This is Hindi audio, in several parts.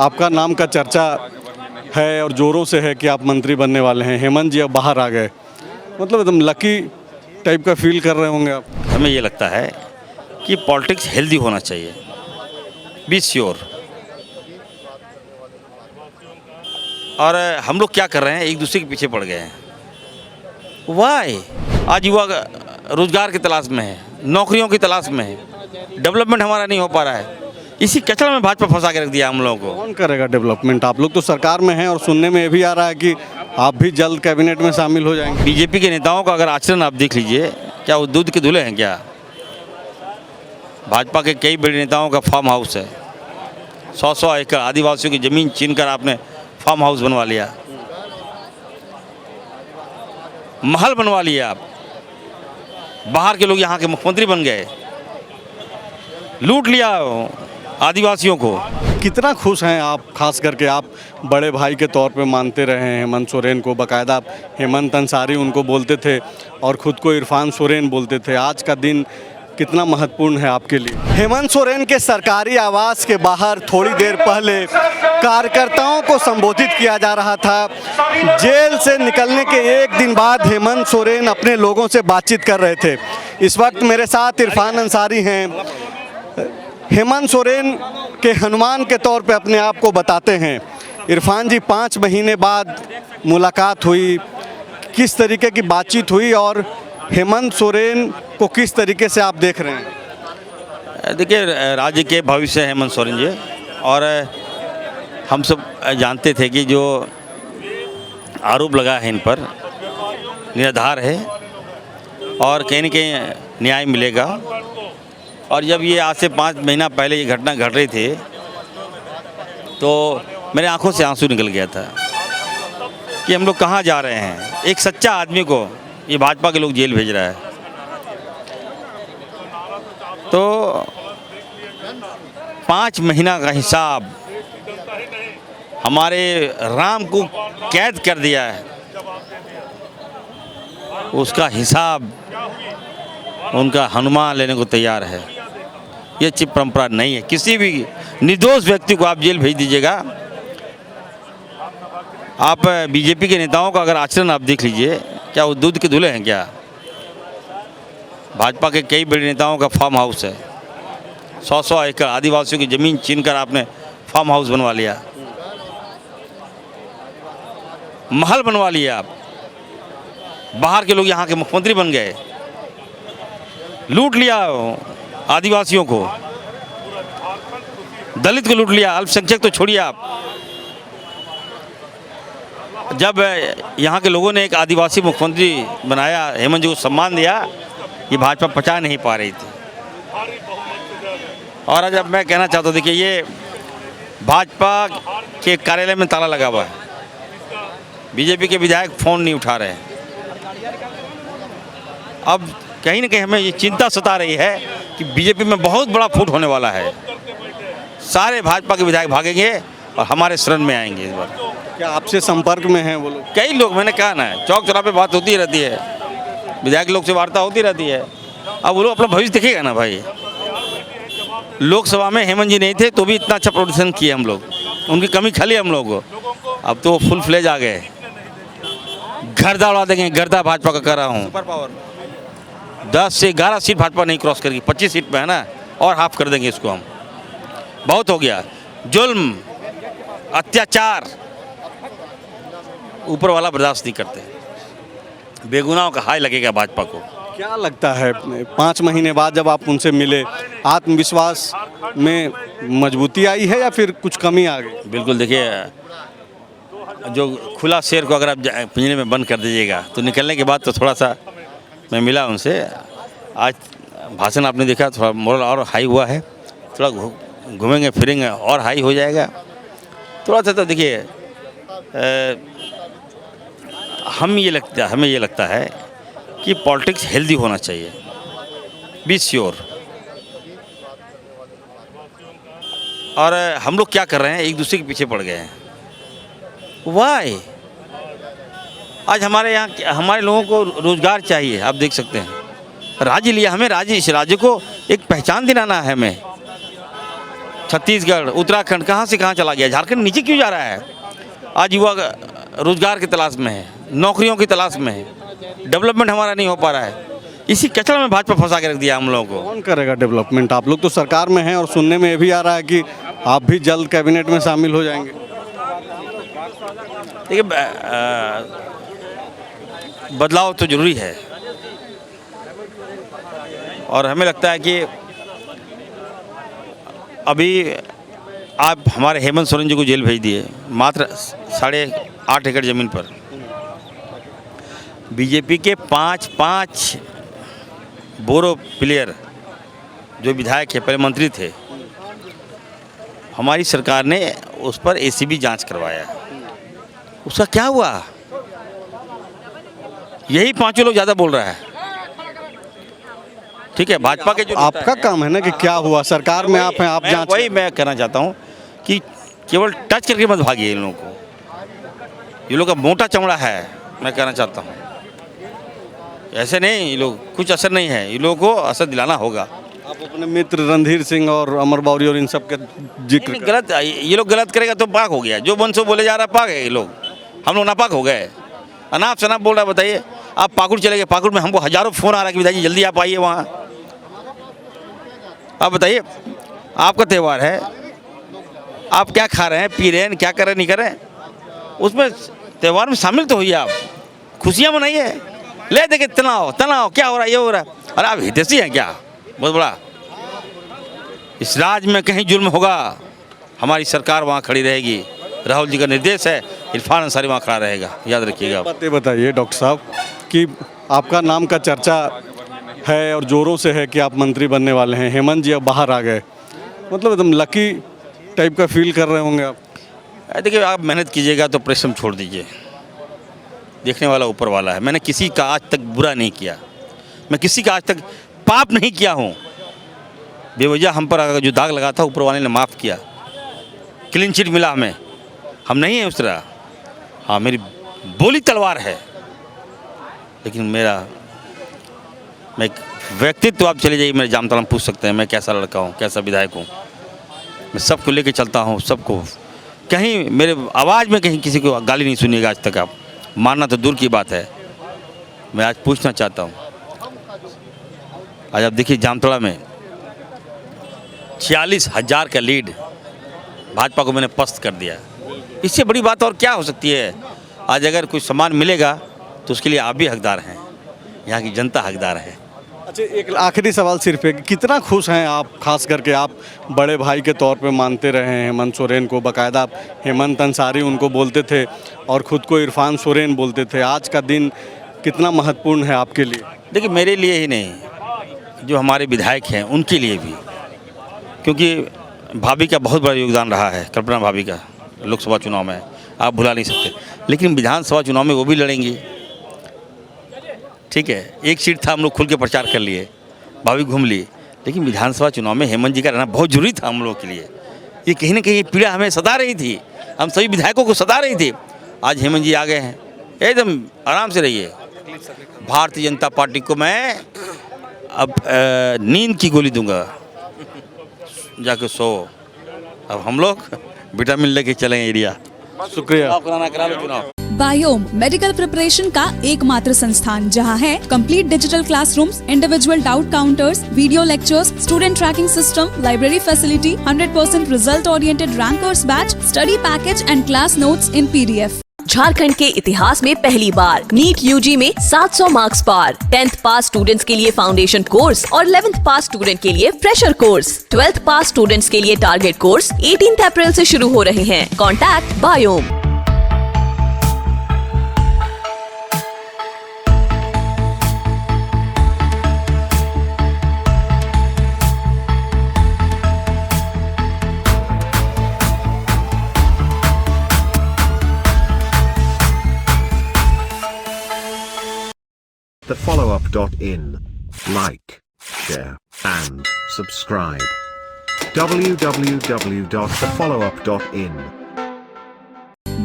आपका नाम का चर्चा है और ज़ोरों से है कि आप मंत्री बनने वाले हैं। हेमंत जी अब बाहर आ गए, मतलब एकदम लकी टाइप का फील कर रहे होंगे आप। हमें ये लगता है कि पॉलिटिक्स हेल्दी होना चाहिए, बी श्योर। और हम लोग क्या कर रहे हैं, एक दूसरे के पीछे पड़ गए हैं। वाई? आज युवा रोजगार की तलाश में है, नौकरियों की तलाश में है, डेवलपमेंट हमारा नहीं हो पा रहा है। इसी कचरा में भाजपा फंसा के रख दिया हम लोगों को। कौन करेगा डेवलपमेंट? आप लोग तो सरकार में हैं और सुनने में ये भी आ रहा है कि आप भी जल्द कैबिनेट में शामिल हो जाएंगे। बीजेपी के नेताओं का अगर आचरण आप देख लीजिए, क्या वो दूध के दूल्हे हैं क्या? भाजपा के कई बड़े नेताओं का फार्म हाउस है, 100-100 एकड़ आदिवासियों की ज़मीन छीनकर आपने फार्म हाउस बनवा लिया, महल बनवा लिया आप। बाहर के लोग यहाँ के मुख्यमंत्री बन गए, लूट लिया आदिवासियों को। कितना खुश हैं आप, खास करके आप बड़े भाई के तौर पे मानते रहे हैं हेमंत सोरेन को, बाकायदा आप हेमंत अंसारी उनको बोलते थे और ख़ुद को इरफान सोरेन बोलते थे। आज का दिन कितना महत्वपूर्ण है आपके लिए? हेमंत सोरेन के सरकारी आवास के बाहर थोड़ी देर पहले कार्यकर्ताओं को संबोधित किया जा रहा था। जेल से निकलने के एक दिन बाद हेमंत सोरेन अपने लोगों से बातचीत कर रहे थे। इस वक्त मेरे साथ इरफान अंसारी हैं। हेमंत सोरेन के हनुमान के तौर पे अपने आप को बताते हैं। इरफान जी, 5 महीने बाद मुलाकात हुई, किस तरीके की बातचीत हुई और हेमंत सोरेन को किस तरीके से आप देख रहे हैं? देखिए, राज्य के भविष्य हेमंत सोरेन जी, और हम सब जानते थे कि जो आरोप लगा है इन पर निराधार है और कहीं न कहीं न्याय मिलेगा। और जब ये आज से 5 महीना पहले ये घटना घट रही थी तो मेरे आंखों से आंसू निकल गया था कि हम लोग कहाँ जा रहे हैं। एक सच्चा आदमी को ये भाजपा के लोग जेल भेज रहा है। तो 5 महीना का हिसाब हमारे राम को कैद कर दिया है, उसका हिसाब उनका हनुमान लेने को तैयार है। ये अच्छी परंपरा नहीं है। किसी भी निर्दोष व्यक्ति को आप जेल भेज दीजिएगा। आप बीजेपी के नेताओं का अगर आचरण आप देख लीजिए, क्या वो दूध के दूल्हे हैं क्या? भाजपा के कई बड़े नेताओं का फार्म हाउस है, 100-100 एकड़ आदिवासियों की ज़मीन छीनकर आपने फार्म हाउस बनवा लिया, महल बनवा लिया आप। बाहर के लोग यहाँ के मुख्यमंत्री बन गए, लूट लिया आदिवासियों को, दलित को लूट लिया, अल्पसंख्यक तो छोड़िए आप। जब यहाँ के लोगों ने एक आदिवासी मुख्यमंत्री बनाया, हेमंत जी को सम्मान दिया, ये भाजपा पचा नहीं पा रही थी। और आज अब मैं कहना चाहता हूँ, देखिए, ये भाजपा के कार्यालय में ताला लगा हुआ है, बीजेपी के विधायक फ़ोन नहीं उठा रहे हैं। अब कहीं ना कहीं हमें ये चिंता सता रही है कि बीजेपी में बहुत बड़ा फूट होने वाला है। सारे भाजपा के विधायक भागेंगे और हमारे शरण में आएंगे इस बार। क्या आपसे संपर्क में हैं वो लोग? कई लोग, मैंने कहा ना, चौक चौराहे पे बात होती रहती है, विधायक लोग से वार्ता होती रहती है। अब वो लोग अपना भविष्य देखेगा ना भाई। लोकसभा में हेमंत जी नहीं थे तो भी इतना अच्छा प्रदर्शन किए हम लोग, उनकी कमी खाली हम लोग को। अब तो फुल फ्लेज आ गए, गर्दा उड़ा देंगे, गर्दा भाजपा का कर रहा हूँ। सुपर पावर 10 से 11 सीट भाजपा नहीं क्रॉस करेगी, 25 सीट पे है ना, और हाफ कर देंगे इसको हम। बहुत हो गया, जुल्म अत्याचार ऊपर वाला बर्दाश्त नहीं करते, बेगुनाहों का हाय लगेगा भाजपा को। क्या लगता है 5 महीने बाद जब आप उनसे मिले, आत्मविश्वास में मजबूती आई है या फिर कुछ कमी आ गई? बिल्कुल, देखिए, जो खुला शेर को अगर आप पिंजरे में बंद कर दीजिएगा तो निकलने के बाद तो थोड़ा सा, मैं मिला उनसे आज, भाषण आपने देखा, थोड़ा मोरल और हाई हुआ है, थोड़ा घूमेंगे फिरेंगे और हाई हो जाएगा थोड़ा सा। तो देखिए, हमें ये लगता है कि पॉलिटिक्स हेल्दी होना चाहिए, बी श्योर। और हम लोग क्या कर रहे हैं, एक दूसरे के पीछे पड़ गए हैं। वाई? आज हमारे यहाँ हमारे लोगों को रोजगार चाहिए, आप देख सकते हैं। राज्य लिया हमें, राज्य, इस राज्य को एक पहचान दिलाना है हमें। छत्तीसगढ़, उत्तराखंड, कहाँ से कहाँ चला गया। झारखंड नीचे क्यों जा रहा है? आज युवा रोजगार की तलाश में है, नौकरियों की तलाश में है, डेवलपमेंट हमारा नहीं हो पा रहा है। इसी कचरा में भाजपा फंसा के रख दिया हम लोगों को। कौन करेगा डेवलपमेंट? आप लोग तो सरकार में हैं और सुनने में ये भी आ रहा है कि आप भी जल्द कैबिनेट में शामिल हो जाएंगे। देखिए, बदलाव तो जरूरी है और हमें लगता है कि अभी आप हमारे हेमंत सोरेन जी को जेल भेज दिए मात्र 8.5 एकड़ ज़मीन पर। बीजेपी के पाँच बोरो प्लेयर जो विधायक है, पहले मंत्री थे, हमारी सरकार ने उस पर एसीबी जांच करवाया। उसका क्या हुआ? यही 5 लोग ज़्यादा बोल रहा है। ठीक है, भाजपा के जो आपका काम है ना कि क्या हुआ, सरकार में आप हैं, आप जांच। वही मैं कहना चाहता हूँ कि केवल टच करके मत भागिए इन लोगों को। ये लोग का मोटा चमड़ा है, मैं कहना चाहता हूँ। ऐसे नहीं, ये लोग कुछ असर नहीं है, ये लोगों को असर दिलाना होगा। आप अपने मित्र रणधीर सिंह और अमर बावरी और इन सब के जिक्र नहीं, गलत, ये लोग गलत करेगा तो पाक हो गया। जो मन से बोले जा रहा है पाक है। ये लोग, हम लोग नापाक हो गए। अनाप शनाप बोल रहा है। बताइए, आप पाकुड़ चले गए, पाकुड़ में हमको हजारों फ़ोन आ रहा है कि विधायक जी जल्दी आप आइए वहाँ। आप बताइए, आपका त्यौहार है, आप क्या खा रहे हैं, पी रहे हैं, क्या कर रहे हैं, नहीं कर रहे हैं, उसमें त्यौहार में शामिल तो होइए। आप खुशियाँ मनाइए। ले देखिए, तनाव क्या हो रहा है, ये हो रहा है। अरे आप हितैषी हैं क्या? बहुत बड़ा। इस राज्य में कहीं जुल्म होगा, हमारी सरकार वहाँ खड़ी रहेगी। राहुल जी का निर्देश है, इरफान अंसारी वहाँ खड़ा रहेगा, याद रखिएगा। बातें बताइए डॉक्टर साहब कि आपका नाम का चर्चा है और जोरों से है कि आप मंत्री बनने वाले हैं। हेमंत जी अब बाहर आ गए, मतलब एकदम लकी टाइप का फील कर रहे होंगे आप। देखिए, आप मेहनत कीजिएगा तो परिश्रम छोड़ दीजिए। देखने वाला ऊपर वाला है। मैंने किसी का आज तक बुरा नहीं किया, मैं किसी का आज तक पाप नहीं किया हूँ। बेवजह हम पर अगर जो दाग लगा था, ऊपर वाले ने माफ़ किया। क्लीन चिट मिला हमें, हम नहीं हैं उस तरह। हाँ, मेरी बोली तलवार है, लेकिन मैं व्यक्तित्व, आप चले जाइए मेरे जामताड़ा में, पूछ सकते हैं मैं कैसा लड़का हूँ, कैसा विधायक हूँ। मैं सबको लेके चलता हूँ, सबको। कहीं मेरे आवाज़ में कहीं किसी को गाली नहीं सुनिएगा आज तक। आप मानना तो दूर की बात है। मैं आज पूछना चाहता हूँ, आज आप देखिए जामताड़ा में 46,000 का लीड भाजपा को मैंने पस्त कर दिया। इससे बड़ी बात और क्या हो सकती है? आज अगर कोई सम्मान मिलेगा तो उसके लिए आप भी हकदार हैं, यहाँ की जनता हकदार है। अच्छा, एक आखिरी सवाल सिर्फ है कि कितना खुश हैं आप, खास करके आप बड़े भाई के तौर पे मानते रहे हैं हेमंत सोरेन को। बाकायदा हेमंत अंसारी उनको बोलते थे और ख़ुद को इरफान सोरेन बोलते थे। आज का दिन कितना महत्वपूर्ण है आपके लिए? देखिए, मेरे लिए ही नहीं, जो हमारे विधायक हैं उनके लिए भी, क्योंकि भाभी का बहुत बड़ा योगदान रहा है। कल्पना भाभी का लोकसभा चुनाव में आप भुला नहीं सकते, लेकिन विधानसभा चुनाव में वो भी लड़ेंगी। ठीक है, एक सीट था, हम लोग खुल के प्रचार कर लिए, भाभी घूम लिए, लेकिन विधानसभा चुनाव में हेमंत जी का रहना बहुत जरूरी था हम लोगों के लिए। ये कहीं ना कहीं पीड़ा हमें सता रही थी, हम सभी विधायकों को सता रही थी। आज हेमंत जी आ गए हैं, एकदम आराम से रहिए। भारतीय जनता पार्टी को मैं अब नींद की गोली दूंगा, जाके सो। अब हम लोग विटामिन लेके चलेंगे एरिया। शुक्रिया। करा लो चुनाव। बायोम मेडिकल प्रिपरेशन का एकमात्र संस्थान जहां है complete digital classrooms, individual doubt counters, video lectures, student tracking system, library facility, 100% result oriented rankers batch, study package and class notes in PDF। Jharkhand के इतिहास में पहली बार नीट UG में 700 मार्क्स पार। 10th पास स्टूडेंट्स के लिए फाउंडेशन कोर्स और 11th पास स्टूडेंट के लिए फ्रेशर कोर्स। 12th पास स्टूडेंट्स के लिए टारगेट कोर्स 18 अप्रैल से शुरू हो रहे हैं। Contact biome. thefollowup.in. Like, share, and subscribe. www.thefollowup.in.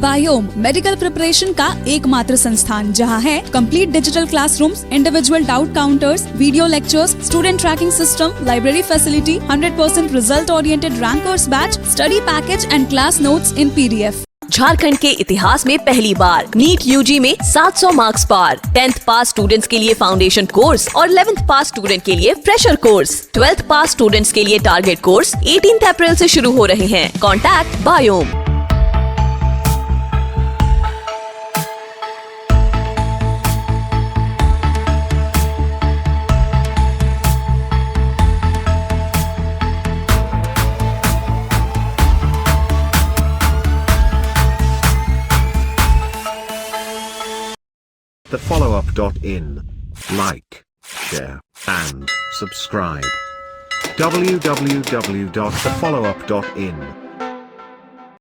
Biome medical preparation का एकमात्र संस्थान जहां है complete digital classrooms, individual doubt counters, video lectures, student tracking system, library facility, 100% result oriented rankers batch, study package and class notes in PDF। Jharkhand के इतिहास में पहली बार नीट यूजी में 700 मार्क्स पार। 10th पास स्टूडेंट्स के लिए फाउंडेशन कोर्स और 11th पास स्टूडेंट के लिए फ्रेशर कोर्स। 12th पास स्टूडेंट्स के लिए टारगेट कोर्स 18 अप्रैल से शुरू हो रहे हैं। Contact biome. The followup.in. Like, share, and subscribe. www.thefollowup.in